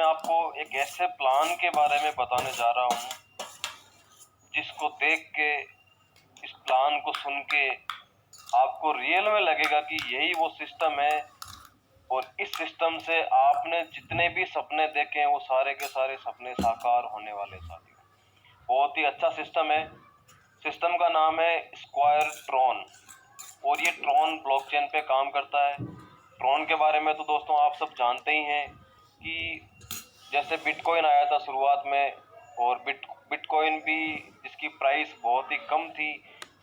आपको एक ऐसे प्लान के बारे में बताने जा रहा हूँ जिसको देख के, इस प्लान को सुन के आपको रियल में लगेगा कि यही वो सिस्टम है और इस सिस्टम से आपने जितने भी सपने देखे हैं वो सारे के सारे सपने साकार होने वाले साथियों। बहुत ही अच्छा सिस्टम है। सिस्टम का नाम है स्क्वायर ट्रॉन और ये ट्रॉन ब्लॉकचेन पे काम करता है। ट्रॉन के बारे में तो दोस्तों आप सब जानते ही हैं कि जैसे बिटकॉइन आया था शुरुआत में, और बिटकॉइन भी जिसकी प्राइस बहुत ही कम थी,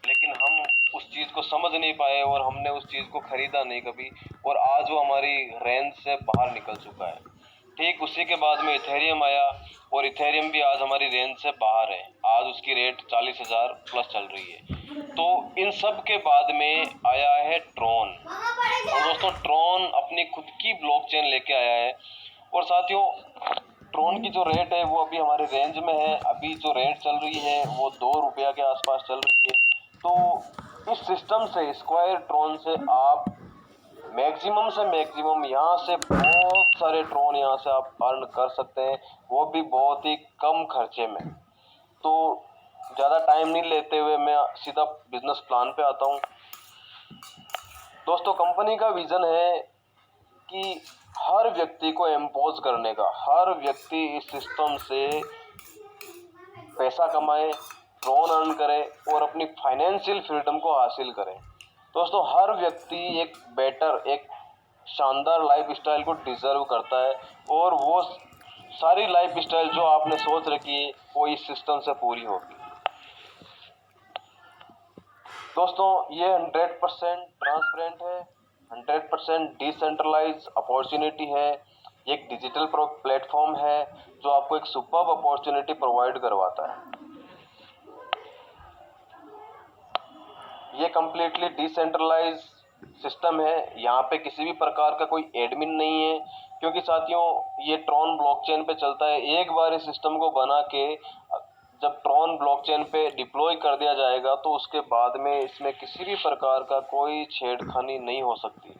लेकिन हम उस चीज़ को समझ नहीं पाए और हमने उस चीज़ को खरीदा नहीं कभी, और आज वो हमारी रेंज से बाहर निकल चुका है। ठीक उसी के बाद में इथेरियम आया और इथेरियम भी आज हमारी रेंज से बाहर है। आज उसकी रेट 40,000 प्लस चल रही है। तो इन सब के बाद में आया है ट्रॉन, और दोस्तों ट्रॉन अपनी खुद की ब्लॉकचेन लेके आया है। और साथियों ट्रॉन की जो रेट है वो अभी हमारे रेंज में है। अभी जो रेट चल रही है वो ₹2 के आसपास चल रही है। तो इस सिस्टम से, स्क्वायर ट्रॉन से आप मैक्सिमम से मैक्सिमम यहाँ से बहुत सारे ट्रॉन यहाँ से आप अर्न कर सकते हैं, वो भी बहुत ही कम खर्चे में। तो ज़्यादा टाइम नहीं लेते हुए मैं सीधा बिजनेस प्लान पे आता हूँ। दोस्तों कंपनी का विजन है कि हर व्यक्ति को एम्पोज करने का, हर व्यक्ति इस सिस्टम से पैसा कमाए, ट्रॉन अर्न करे और अपनी फाइनेंशियल फ्रीडम को हासिल करे। दोस्तों हर व्यक्ति एक बेटर, एक शानदार लाइफ स्टाइल को डिजर्व करता है, और वो सारी लाइफ स्टाइल जो आपने सोच रखी है वो इस सिस्टम से पूरी होगी। दोस्तों ये 100% ट्रांसपेरेंट है, 100% डिसेंट्रलाइज अपॉर्चुनिटी है। एक डिजिटल प्लेटफॉर्म है जो आपको एक सुपर्ब अपॉर्चुनिटी प्रोवाइड करवाता है। ये कम्प्लीटली डिसेंट्रलाइज सिस्टम है। यहाँ पे किसी भी प्रकार का कोई एडमिन नहीं है, क्योंकि साथियों ये ट्रॉन ब्लॉकचेन पे चलता है। एक बार इस सिस्टम को बना के जब ट्रॉन ब्लॉकचेन पे डिप्लॉय कर दिया जाएगा तो उसके बाद में इसमें किसी भी प्रकार का कोई छेड़खानी नहीं हो सकती।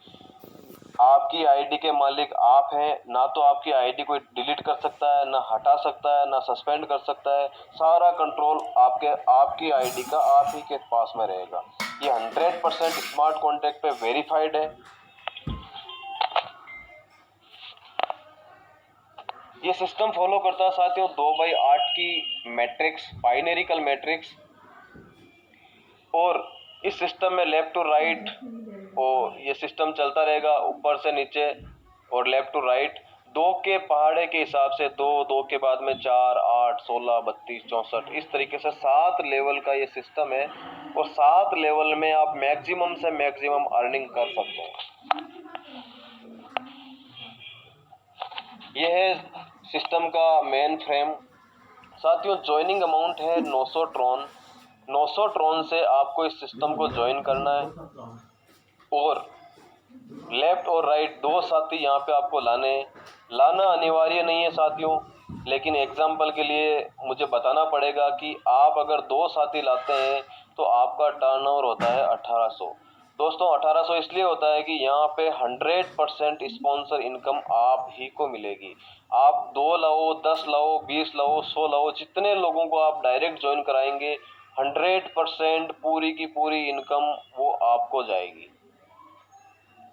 आपकी आईडी के मालिक आप हैं, ना तो आपकी आईडी कोई डिलीट कर सकता है, ना हटा सकता है, ना सस्पेंड कर सकता है। सारा कंट्रोल आपकी आईडी का आप ही के पास में रहेगा। ये 100% स्मार्ट कॉन्ट्रैक्ट पे वेरीफाइड है। ये सिस्टम फॉलो करता है साथियों 2/8 की मैट्रिक्स, बाइनरिकल मैट्रिक्स, और इस सिस्टम में लेफ्ट टू राइट और ये सिस्टम चलता रहेगा, ऊपर से नीचे और लेफ्ट टू राइट। 2 के पहाड़े के हिसाब से 2 के बाद में 4, 8, 16, 32, 64, इस तरीके से 7 लेवल का ये सिस्टम है, और 7 लेवल में आप मैक्सिमम से मैक्सिमम अर्निंग कर सकते हैं। ये है सिस्टम का मेन फ्रेम। साथियों ज्वाइनिंग अमाउंट है 900 ट्रॉन। 900 ट्रॉन से आपको इस सिस्टम को ज्वाइन करना है, और लेफ्ट और राइट 2 साथी यहाँ पे आपको लाना अनिवार्य नहीं है साथियों, लेकिन एग्जाम्पल के लिए मुझे बताना पड़ेगा कि आप अगर 2 साथी लाते हैं तो आपका टर्नओवर होता है 1800। दोस्तों 1800 इसलिए होता है कि यहाँ पे 100% स्पॉन्सर इनकम आप ही को मिलेगी। आप 2 लाओ, 10 लाओ, 20 लाओ, 100 लाओ, जितने लोगों को आप डायरेक्ट ज्वाइन कराएंगे 100% पूरी की पूरी इनकम वो आपको जाएगी।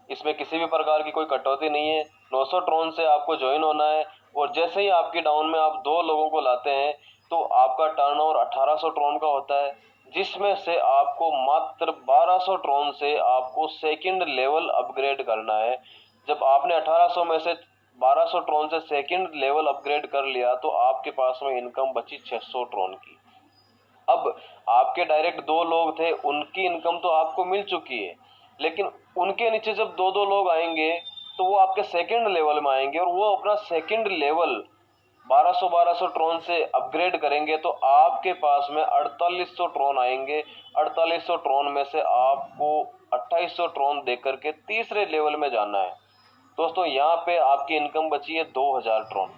इसमें किसी भी प्रकार की कोई कटौती नहीं है। 900 ट्रॉन से आपको ज्वाइन होना है, और जैसे ही आपकी डाउन में आप 2 लोगों को लाते हैं तो आपका टर्नओवर 1800 ट्रॉन का होता है, जिसमें से आपको मात्र 1200 ट्रॉन से आपको सेकंड लेवल अपग्रेड करना है। जब आपने 1800 में से 1200 ट्रॉन से सेकंड लेवल अपग्रेड कर लिया तो आपके पास में इनकम बची 600 ट्रॉन की। अब आपके डायरेक्ट 2 लोग थे, उनकी इनकम तो आपको मिल चुकी है, लेकिन उनके नीचे जब 2 लोग आएंगे तो वो आपके सेकंड लेवल में आएंगे, और वो अपना सेकंड लेवल 1200 ट्रॉन से अपग्रेड करेंगे तो आपके पास में 4800 ट्रॉन आएंगे। 4800 ट्रॉन में से आपको 2800 ट्रॉन दे करके तीसरे लेवल में जाना है। दोस्तों यहाँ पे आपकी इनकम बची है 2000 ट्रॉन,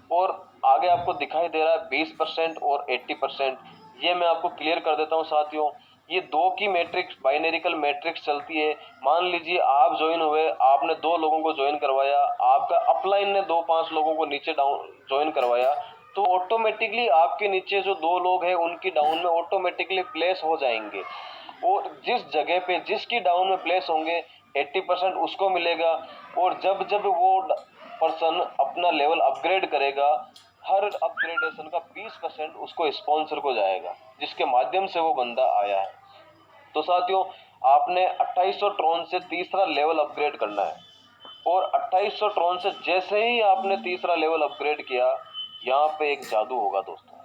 और आगे आपको दिखाई दे रहा है 20% और 80%। ये मैं आपको क्लियर कर देता हूँ साथियों। ये 2 की मैट्रिक्स बाइनरिकल मैट्रिक्स चलती है। मान लीजिए आप ज्वाइन हुए, आपने 2 लोगों को ज्वाइन करवाया, आपका अपलाइन ने 2-5 लोगों को नीचे डाउन ज्वाइन करवाया, तो ऑटोमेटिकली आपके नीचे जो 2 लोग हैं उनकी डाउन में ऑटोमेटिकली प्लेस हो जाएंगे और जिस जगह पे जिसकी डाउन में प्लेस होंगे 80% उसको मिलेगा। और जब जब वो पर्सन अपना लेवल अपग्रेड करेगा, हर अपग्रेडेशन का 20% उसको स्पॉन्सर को जाएगा, जिसके माध्यम से वो बंदा आया है। तो साथियों, आपने 2800 ट्रॉन से तीसरा लेवल अपग्रेड करना है और 2800 ट्रॉन से जैसे ही आपने तीसरा लेवल अपग्रेड किया, यहाँ पे एक जादू होगा दोस्तों।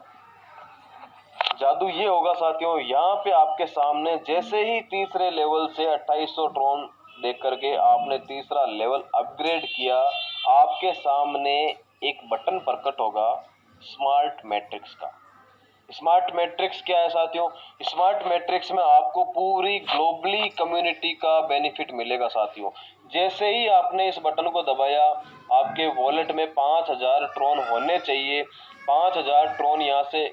जादू ये होगा साथियों, यहाँ पे आपके सामने जैसे ही तीसरे लेवल से 2800 ट्रॉन देख करके आपने तीसरा लेवल अपग्रेड किया, आपके सामने एक बटन प्रकट होगा स्मार्ट मैट्रिक्स का। स्मार्ट मैट्रिक्स क्या है साथियों? स्मार्ट मैट्रिक्स में आपको पूरी ग्लोबली कम्युनिटी का बेनिफिट मिलेगा साथियों। जैसे ही आपने इस बटन को दबाया, आपके वॉलेट में 5000 ट्रॉन होने चाहिए। 5000 ट्रॉन यहाँ से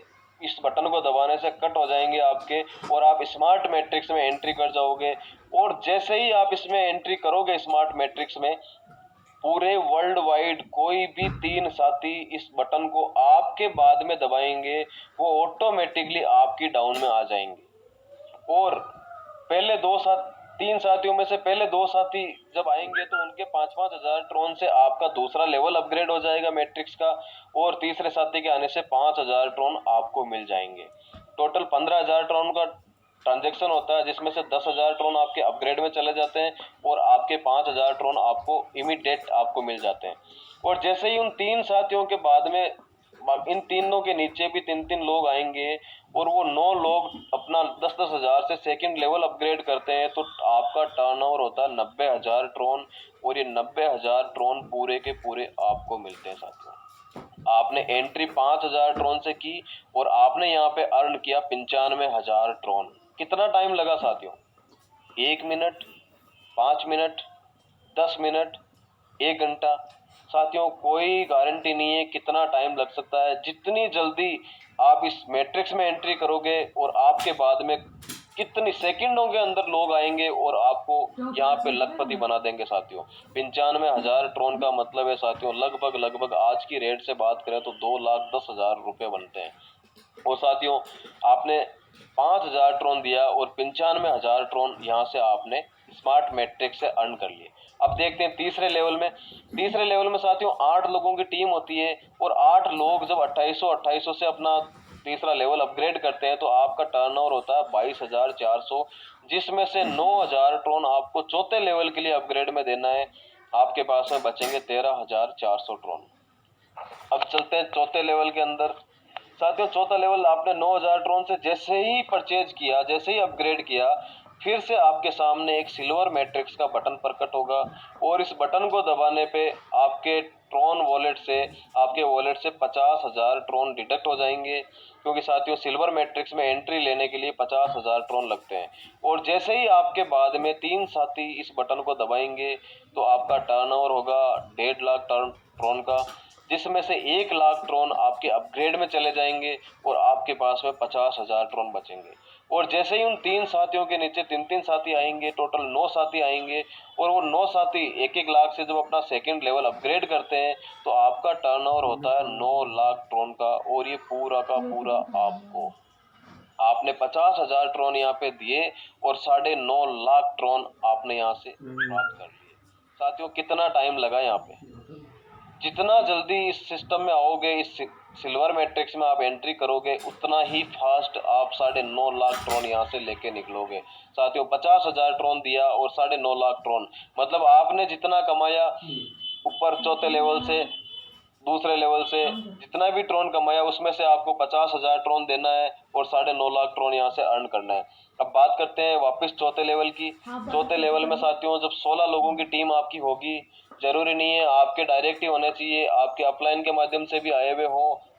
इस बटन को दबाने से कट हो जाएंगे आपके, और आप स्मार्ट मैट्रिक्स में एंट्री कर जाओगे। और जैसे ही आप इसमें एंट्री करोगे स्मार्ट मैट्रिक्स में, पूरे वर्ल्ड वाइड कोई भी 3 साथी इस बटन को आपके बाद में दबाएंगे, वो ऑटोमेटिकली आपकी डाउन में आ जाएंगे। और पहले 3 साथियों में से पहले 2 साथी जब आएंगे तो उनके 5-5 हजार ट्रॉन से आपका दूसरा लेवल अपग्रेड हो जाएगा मैट्रिक्स का, और तीसरे साथी के आने से 5000 ट्रॉन आपको मिल जाएंगे। टोटल 15000 ट्रॉन का ट्रांजैक्शन होता है, जिसमें से 10,000 ट्रॉन आपके अपग्रेड में चले जाते हैं और आपके 5,000 ट्रॉन आपको इमीडिएट आपको मिल जाते हैं। और जैसे ही उन 3 साथियों के बाद में इन तीनों के नीचे भी 3-3 लोग आएंगे और वो 9 लोग अपना 10-10 हजार से सेकंड लेवल अपग्रेड करते हैं, तो आपका टर्नओवर होता है 90,000 ट्रॉन। और ये 90,000 ट्रॉन पूरे के पूरे आपको मिलते हैं साथियों। आपने एंट्री 5,000 ट्रॉन से की और आपने यहाँ पे अर्न किया 95,000 ट्रॉन। कितना टाइम लगा साथियों? 1 मिनट, 5 मिनट, 10 मिनट, 1 घंटा? साथियों, कोई गारंटी नहीं है कितना टाइम लग सकता है। जितनी जल्दी आप इस मैट्रिक्स में एंट्री करोगे और आपके बाद में कितनी सेकंडों के अंदर लोग आएंगे और आपको यहाँ पे लखपति बना देंगे साथियों। 95,000 ट्रॉन का मतलब है साथियों, लगभग आज की रेट से बात करें तो 2,10,000 रुपये बनते हैं। और साथियों, आपने 5,000 ट्रॉन दिया और 95,000 ट्रॉन यहाँ से आपने स्मार्ट मैट्रिक्स से अर्न कर लिए। अब देखते हैं तीसरे लेवल में साथियों 8 लोगों की टीम होती है और 8 लोग जब 2800 से अपना तीसरा लेवल अपग्रेड करते हैं तो आपका टर्नओवर होता है 22,400, जिसमें से 9,000 ट्रॉन आपको चौथे लेवल के लिए अपग्रेड में देना है। आपके पास में बचेंगे 13,400 ट्रॉन। अब चलते हैं चौथे लेवल के अंदर। साथियों, चौथा लेवल आपने 9,000 ट्रॉन से जैसे ही परचेज किया, जैसे ही अपग्रेड किया, फिर से आपके सामने एक सिल्वर मैट्रिक्स का बटन प्रकट होगा और इस बटन को दबाने पे आपके वॉलेट से 50,000 ट्रॉन डिडक्ट हो जाएंगे, क्योंकि साथियों सिल्वर मैट्रिक्स में एंट्री लेने के लिए 50,000 ट्रॉन लगते हैं। और जैसे ही आपके बाद में 3 साथी इस बटन को दबाएंगे तो आपका टर्नओवर होगा 1.5 लाख ट्रॉन का, जिसमें से 1 लाख ट्रॉन आपके अपग्रेड में चले जाएंगे और आपके पास में 50,000 ट्रॉन बचेंगे। और जैसे ही उन 3 साथियों के नीचे 3-3 साथी आएंगे, टोटल 9 साथी आएंगे और वो 9 साथी 1-1 लाख से जब अपना सेकंड लेवल अपग्रेड करते हैं तो आपका टर्नओवर होता है 9 लाख ट्रॉन का। और ये पूरा का पूरा आपने 50,000 ट्रॉन यहाँ पे दिए और 9.5 लाख ट्रॉन आपने यहाँ से प्राप्त कर लिए। साथियों, कितना टाइम लगा यहाँ पे? जितना जल्दी इस सिस्टम में आओगे, इस सिल्वर मैट्रिक्स में आप एंट्री करोगे, उतना ही फास्ट आप 9.5 लाख ट्रॉन यहाँ से लेके निकलोगे। साथियों, 50,000 ट्रॉन दिया और 9.5 लाख ट्रॉन, मतलब आपने जितना कमाया ऊपर चौथे लेवल से दूसरे लेवल से जितना भी ट्रॉन कमाया उसमें से आपको 50,000 ट्रॉन देना है और 9.5 लाख ट्रॉन यहाँ से अर्न करना है। अब बात करते हैं वापस चौथे लेवल की। चौथे लेवल में साथियों जब 16 लोगों की टीम आपकी होगी, जरूरी नहीं है आपके डायरेक्ट ही होने चाहिए, आपके अपलाइन के माध्यम से भी आए हुए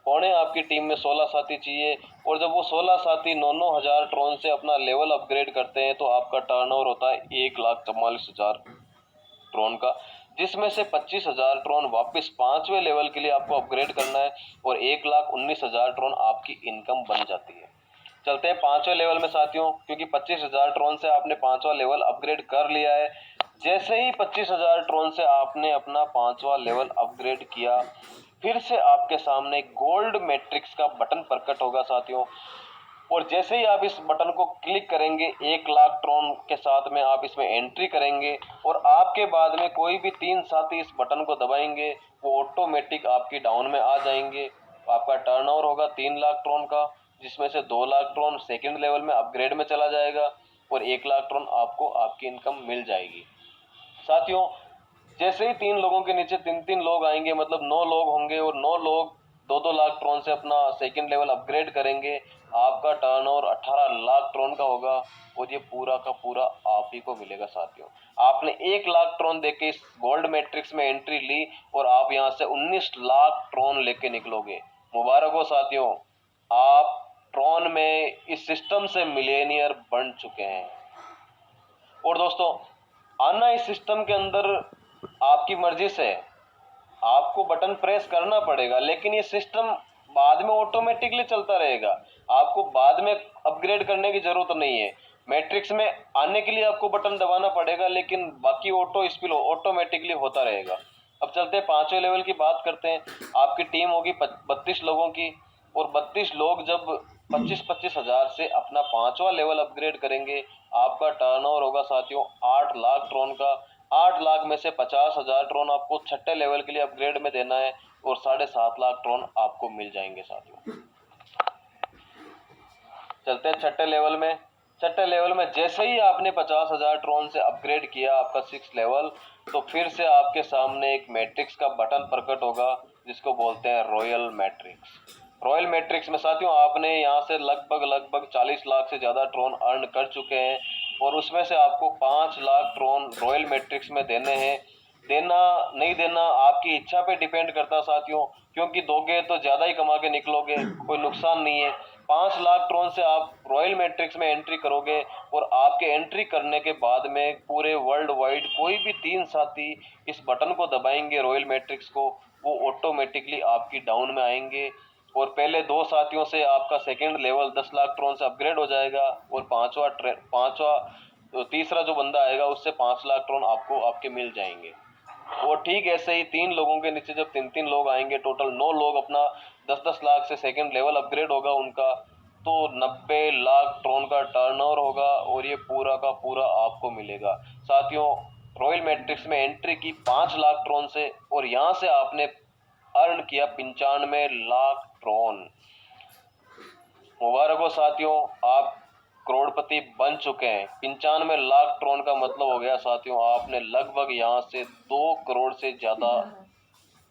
होने आपकी टीम में 16 साथी चाहिए। और जब वो 16 साथी 9,000 ट्रॉन से अपना लेवल अपग्रेड करते हैं तो आपका टर्नओवर होता है 1,44,000 ट्रॉन का, जिसमें से 25,000 ट्रॉन वापस 5वें लेवल के लिए आपको अपग्रेड करना है और 1,19,000 ट्रॉन आपकी इनकम बन जाती है। चलते हैं 5वें लेवल में साथियों, क्योंकि 25,000 ट्रॉन से आपने 5वां लेवल अपग्रेड कर लिया है। जैसे ही 25,000 ट्रॉन से आपने अपना 5वां लेवल अपग्रेड किया, फिर से आपके सामने गोल्ड मैट्रिक्स का बटन प्रकट होगा साथियों। और जैसे ही आप इस बटन को क्लिक करेंगे, 1,00,000 ट्रॉन के साथ में आप इसमें एंट्री करेंगे और आपके बाद में कोई भी 3 साथी इस बटन को दबाएंगे, वो ऑटोमेटिक आपकी डाउन में आ जाएंगे। आपका टर्नओवर होगा 3,00,000 ट्रॉन का, जिसमें से 2,00,000 ट्रॉन सेकंड लेवल में अपग्रेड में चला जाएगा और 1,00,000 ट्रॉन आपको आपकी इनकम मिल जाएगी। साथियों, जैसे ही 3 लोगों के नीचे 3-3 लोग आएंगे, मतलब 9 लोग होंगे और 9 लोग 2-2 लाख ट्रॉन से अपना सेकंड लेवल अपग्रेड करेंगे। आपका टर्नओवर 18,00,000 ट्रॉन का होगा और ये पूरा का पूरा आप ही को मिलेगा साथियों। आपने 1,00,000 ट्रॉन देके इस गोल्ड मैट्रिक्स में एंट्री ली और आप यहाँ से 19,00,000 ट्रॉन लेके निकलोगे। मुबारक हो साथियों, आप ट्रॉन में इस सिस्टम से मिलेनियर बन चुके हैं। और दोस्तों, आना इस सिस्टम के अंदर आपकी मर्जी से है, आपको बटन प्रेस करना पड़ेगा, लेकिन ये सिस्टम बाद में ऑटोमेटिकली चलता रहेगा। आपको बाद में अपग्रेड करने की जरूरत नहीं है। मैट्रिक्स में आने के लिए आपको बटन दबाना पड़ेगा, लेकिन बाकी ऑटो स्पिल ऑटोमेटिकली होता रहेगा। अब चलते हैं 5वें लेवल की बात करते हैं। आपकी टीम होगी 32 लोगों की और 32 लोग जब 25-25 हजार से अपना 5वां लेवल अपग्रेड करेंगे, आपका टर्नओवर होगा साथियों 8,00,000 ट्रॉन का। 8,00,000 में से 50,000 ट्रॉन आपको 6ठे लेवल के लिए अपग्रेड में देना है और 7,50,000 ट्रॉन आपको मिल जाएंगे साथियों। चलते हैं 6ठे लेवल में। 6ठे लेवल में जैसे ही आपने 50,000 ट्रॉन से अपग्रेड किया आपका 6 लेवल, तो फिर से आपके सामने एक मैट्रिक्स का बटन प्रकट होगा, जिसको बोलते हैं रॉयल मैट्रिक्स। रॉयल मैट्रिक्स में साथियों आपने यहाँ से लगभग 40 लाख से ज़्यादा ट्रॉन अर्न कर चुके हैं और उसमें से आपको 5,00,000 ट्रॉन रॉयल मैट्रिक्स में देने हैं। देना नहीं देना आपकी इच्छा पे डिपेंड करता है साथियों, क्योंकि दोगे तो ज़्यादा ही कमा के निकलोगे, कोई नुकसान नहीं है। 5,00,000 ट्रॉन से आप रॉयल मैट्रिक्स में एंट्री करोगे और आपके एंट्री करने के बाद में पूरे वर्ल्ड वाइड कोई भी 3 साथी इस बटन को दबाएंगे रॉयल मैट्रिक्स को, वो ऑटोमेटिकली आपकी डाउन में आएंगे और पहले 2 साथियों से आपका सेकंड लेवल 10,00,000 ट्रॉन से अपग्रेड हो जाएगा और तीसरा जो बंदा आएगा उससे 5,00,000 ट्रॉन आपको आपके मिल जाएंगे। और ठीक ऐसे ही 3 लोगों के नीचे जब 3-3 लोग आएंगे, टोटल 9 लोग अपना 10-10 लाख से सेकंड लेवल अपग्रेड होगा उनका, तो 90,00,000 ट्रॉन का टर्नओवर होगा और ये पूरा का पूरा आपको मिलेगा साथियों। रॉयल मैट्रिक्स में एंट्री की 5,00,000 ट्रॉन से और यहाँ से आपने अर्न किया 95,00,000 ट्रॉन। मुबारक हो साथियों, आप करोड़पति बन चुके हैं। 95,00,000 ट्रॉन का मतलब हो गया साथियों, आपने लगभग यहाँ से 2 करोड़ से ज्यादा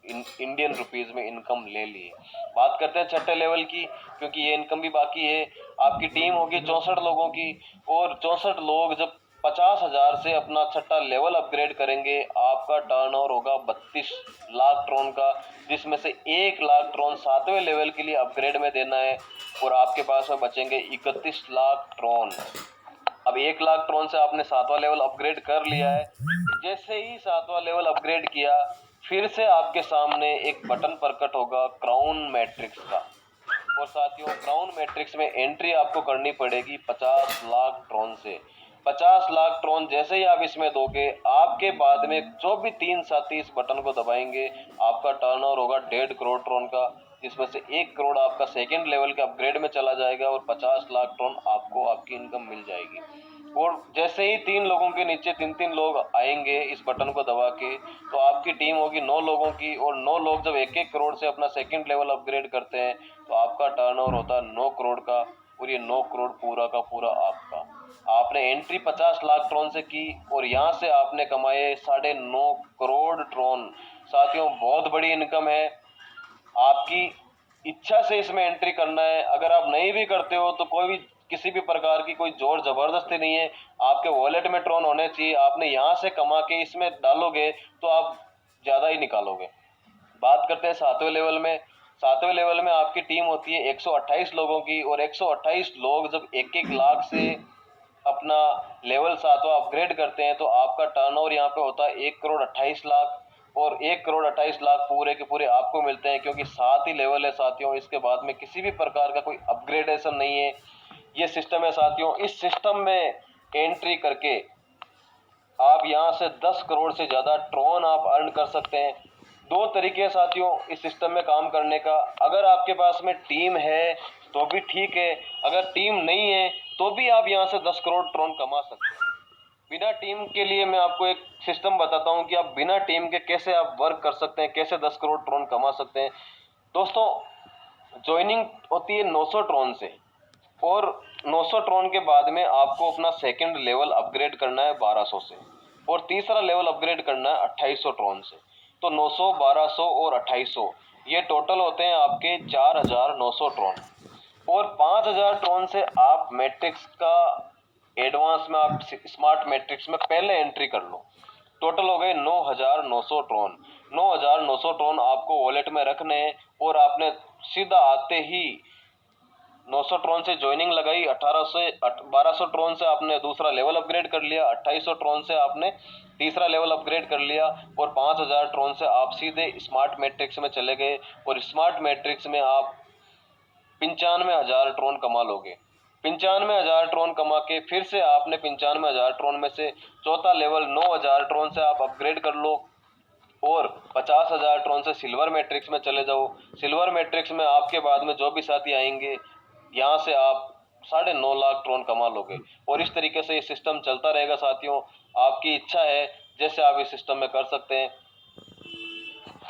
इंडियन रुपीज में इनकम ले ली है। बात करते हैं 6ठे लेवल की, क्योंकि ये इनकम भी बाकी है। आपकी टीम होगी 64 लोगों की और 64 लोग जब 50,000 से अपना 6ठा लेवल अपग्रेड करेंगे, आपका टर्नओवर होगा 32,00,000 ट्रॉन का, जिसमें से 1,00,000 ट्रॉन 7वें लेवल के लिए अपग्रेड में देना है और आपके पास में बचेंगे 31,00,000 ट्रॉन। अब 1,00,000 ट्रॉन से आपने 7वां लेवल अपग्रेड कर लिया है। जैसे ही 7वां लेवल अपग्रेड किया, फिर से आपके सामने एक बटन प्रकट होगा क्राउन मैट्रिक्स का और साथियों क्राउन मैट्रिक्स में एंट्री आपको करनी पड़ेगी 50,00,000 ट्रॉन से। 50,00,000 ट्रॉन जैसे ही आप इसमें दोगे, आपके बाद में जो भी 3 साथी इस बटन को दबाएंगे, आपका टर्नओवर होगा 1.5 करोड़ ट्रॉन का, जिसमें से 1 करोड़ आपका सेकंड लेवल के अपग्रेड में चला जाएगा और 50,00,000 ट्रॉन आपको आपकी इनकम मिल जाएगी। और जैसे ही 3 लोगों के नीचे 3-3 लोग आएंगे इस बटन को दबा के, तो आपकी टीम होगी 9 लोगों की और 9 लोग जब 1-1 करोड़ से अपना सेकंड लेवल अपग्रेड करते हैं, तो आपका टर्नओवर होता है 9 करोड़ का और ये 9 करोड़ पूरा का पूरा आपका। आपने एंट्री 50,00,000 ट्रॉन से की और यहाँ से आपने कमाए 9.5 करोड़ ट्रॉन। साथियों बहुत बड़ी इनकम है। आपकी इच्छा से इसमें एंट्री करना है। अगर आप नहीं भी करते हो तो कोई भी किसी भी प्रकार की कोई जोर जबरदस्ती नहीं है। आपके वॉलेट में ट्रॉन होने चाहिए। आपने यहाँ से कमा के इसमें डालोगे तो आप ज़्यादा ही निकालोगे। बात करते हैं 7वें लेवल में। 7वें लेवल में आपकी टीम होती है 128 लोगों की और 128 लोग जब 1-1 लाख से अपना लेवल 7वां अपग्रेड करते हैं, तो आपका टर्नओवर यहाँ पे होता है 1,28,00,000 और 1,28,00,000 पूरे के पूरे आपको मिलते हैं, क्योंकि 7 ही लेवल है साथियों। इसके बाद में किसी भी प्रकार का कोई अपग्रेडेशन नहीं है। ये सिस्टम है साथियों। इस सिस्टम में एंट्री करके आप यहाँ से 10 करोड़ से ज़्यादा ट्रॉन आप अर्न कर सकते हैं। दो तरीके साथियों इस सिस्टम में काम करने का। अगर आपके पास में टीम है तो भी ठीक है, अगर टीम नहीं है तो भी आप यहाँ से 10 करोड़ ट्रॉन कमा सकते हैं। बिना टीम के लिए मैं आपको एक सिस्टम बताता हूँ कि आप बिना टीम के कैसे आप वर्क कर सकते हैं, कैसे 10 करोड़ ट्रॉन कमा सकते हैं। दोस्तों, ज्वाइनिंग होती है 900 ट्रॉन से, और 900 ट्रॉन के बाद में आपको अपना सेकंड लेवल अपग्रेड करना है 1200 से, और तीसरा लेवल अपग्रेड करना है 2800 ट्रॉन से। तो 900, 1200 और 2800 ये टोटल होते हैं आपके 4900 ट्रॉन। और 5000 ट्रॉन से आप मैट्रिक्स का एडवांस में, आप स्मार्ट मैट्रिक्स में पहले एंट्री कर लो। टोटल हो गए 9900 ट्रॉन। 9900 ट्रॉन आपको वॉलेट में रखने हैं, और आपने सीधा आते ही 900 ट्रॉन से ज्वाइनिंग लगाई, 1200 ट्रॉन से आपने दूसरा लेवल अपग्रेड कर लिया, 2800 ट्रॉन से आपने तीसरा लेवल अपग्रेड कर लिया, और 5000 ट्रॉन से आप सीधे स्मार्ट मैट्रिक्स में चले गए, और स्मार्ट मैट्रिक्स में आप 95,000 ट्रॉन कमा लोगे। 95,000 ट्रॉन कमा के फिर से आपने 95,000 ट्रॉन में से चौथा लेवल 9,000 ट्रॉन से आप अपग्रेड कर लो, और 50,000 ट्रॉन से सिल्वर मैट्रिक्स में चले जाओ। सिल्वर मैट्रिक्स में आपके बाद में जो भी साथी आएंगे, यहाँ से आप 9.5 लाख ट्रॉन कमा लोगे। और इस तरीके से ये सिस्टम चलता रहेगा साथियों। आपकी इच्छा है जैसे आप इस सिस्टम में कर सकते हैं।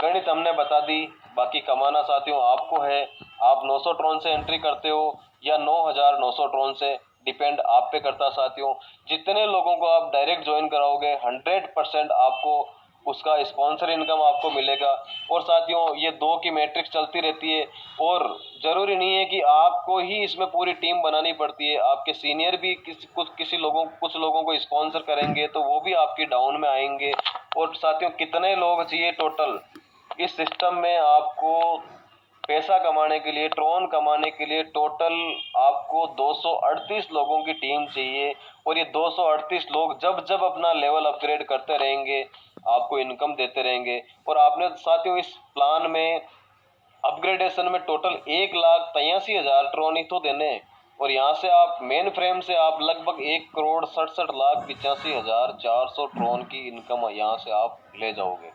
गणित हमने बता दी, बाकी कमाना साथियों आपको है। आप 900 ट्रॉन से एंट्री करते हो या 9,900 ट्रॉन से, डिपेंड आप पे करता साथियों। जितने लोगों को आप डायरेक्ट ज्वाइन कराओगे 100% आपको उसका स्पॉन्सर इनकम आपको मिलेगा। और साथियों, ये 2 की मैट्रिक्स चलती रहती है, और जरूरी नहीं है कि आपको ही इसमें पूरी टीम बनानी पड़ती है। आपके सीनियर भी कुछ लोगों को स्पॉन्सर करेंगे तो वो भी आपकी डाउन में आएंगे। और साथियों, कितने लोग चाहिए टोटल इस सिस्टम में आपको पैसा कमाने के लिए, ट्रॉन कमाने के लिए? टोटल आपको 238 लोगों की टीम चाहिए, और ये 238 लोग जब जब अपना लेवल अपग्रेड करते रहेंगे आपको इनकम देते रहेंगे। और आपने साथियों इस प्लान में अपग्रेडेशन में टोटल 1,83,000 ट्रॉन ही तो देने हैं, और यहाँ से आप मेन फ्रेम से आप लगभग 1,67,85,400 ट्रॉन की इनकम यहाँ से आप ले जाओगे।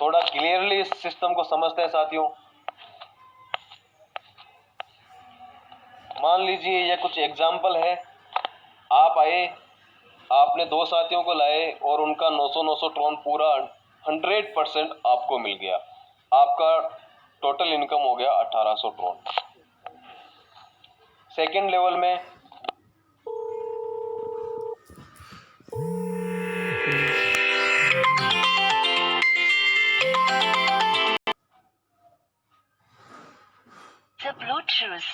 थोड़ा क्लियरली इस सिस्टम को समझते हैं साथियों। मान लीजिए ये कुछ एग्जाम्पल है। आप आए, आपने 2 साथियों को लाए, और उनका 900 ट्रॉन पूरा 100% आपको मिल गया। आपका टोटल इनकम हो गया 1800 ट्रॉन। सेकेंड लेवल में The Bluetooth